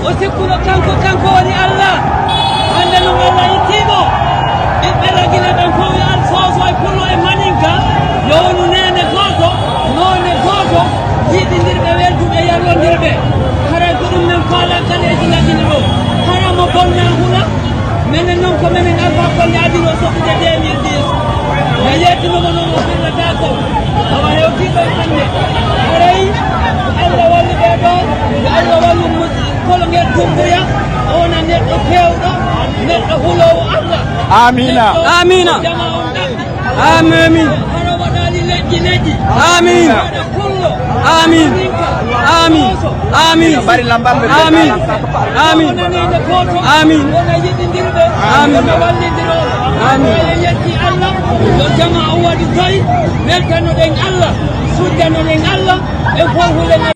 o sikkuno kanko woni Allah hande no Allah ittimo ɓiɓɓe ragile ɓen fof yo al soso e pullo e maninka yo wonu nene goto none goto jiɗidirɓe welduɓe yallodirɓe hara ko ɗum men faala kaleji lagine ɗo hara mo bonna hula menen noon ko menen Alpha Condé adino sokkude 2010 mi yettinomo noon o firnata ko awa hewtiɗo e hande haray Allah walli ɓe ɗo yo Allah wallu kolo ngel tumboya ona neɗɗo pewɗo neɗɗo hulowo Allah amina amina jama on ɗaɓɓi amin hara waɗali leƴƴi amin waɗa pullo amin amin amin bari lambamɓe amin amin wonanede goto amin wona yiɗidirɓe amin wona wallidiroɓe amin e yetti Allah yo jama o waɗi toyi weltanoɗen Allah suddanoɗen Allah e fof hulen